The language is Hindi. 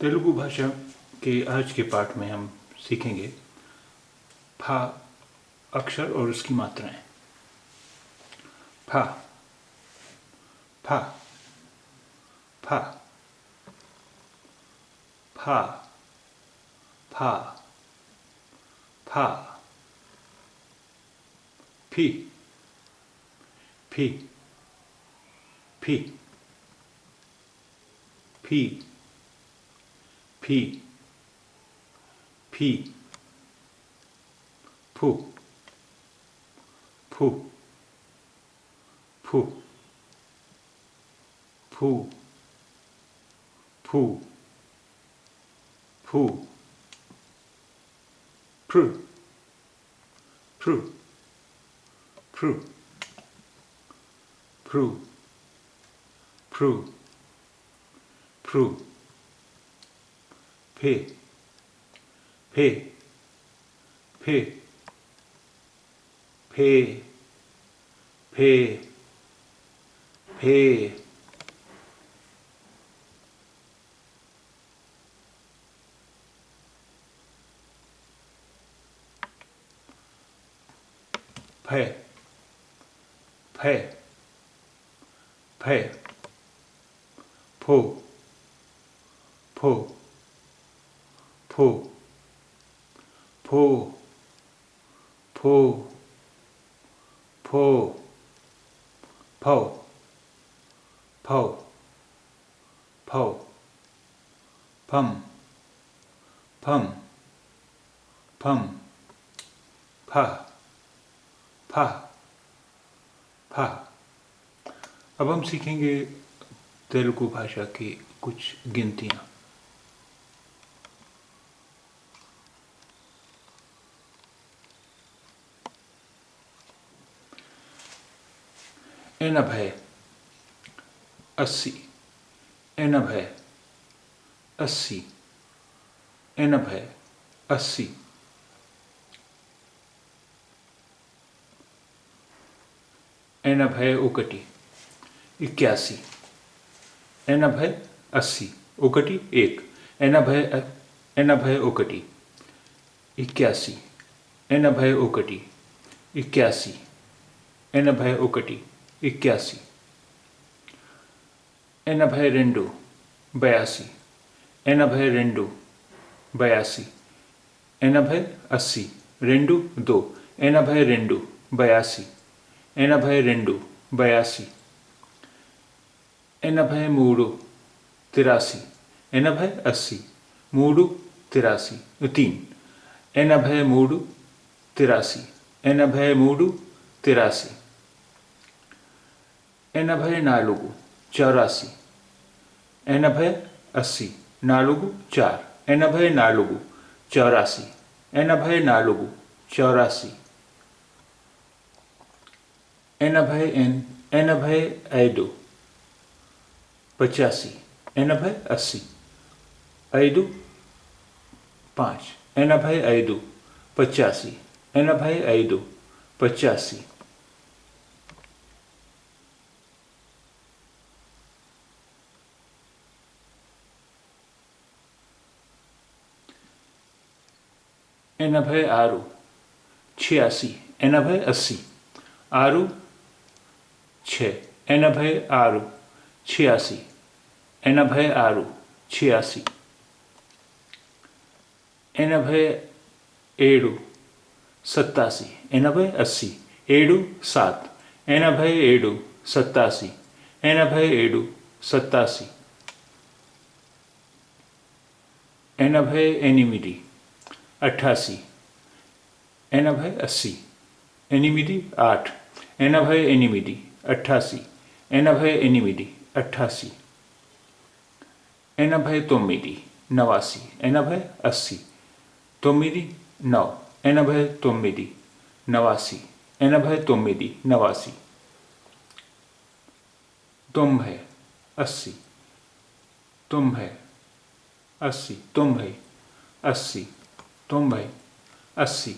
तेलुगु भाषा के आज के पाठ में हम सीखेंगे फा अक्षर और उसकी मात्राएं। फा फा फा फा फा फा फी फी फी फी फी फी फू फू फू फू फू फू प्रू प्रू प्रू प्रू प्रू प्रू फे फे फे फे फे फे फे फे फे फो फो फो फो फो फो फो फो फो फम फम फम फा फा फा। अब हम सीखेंगे तेलुगु भाषा की कुछ गिनतियाँ। एनभे 80 एनभे 80 एनभे 80 एनभे 1 81 एनभे 80 1 1 एनभे 1 81 एनभे 1 81 एनभे 1 81 एनभे 2 82 एनभे 2 82 एनभे 80 2 2 एनभे 2 82 एनभे 2 82 एनभे 3 83 एनभे 80 3 83 3 एनभे 3 83 एनभे 3 83 एनभे 4 84 एनभे 80 4 4 एनभे 4 84 एनभे 4 84 एनभे 5 85 एनभे 80 5 5 एनभे 5 85 एनभे 5 85 एनभे 6 86 एनभे 80 6 6 एनभे 6 86 एनभे 6 86 एनभे 7 87 एनभे 80 7 7 एनभे 87 एनभे 87 एनभे 88 एनभे 80 8 एनभे 88 एनभे 88 एनभे 9 89 एनभे 80 9 9 एनभे 9 89 एनभे 9 89 90 80 90 80 90 80 90 80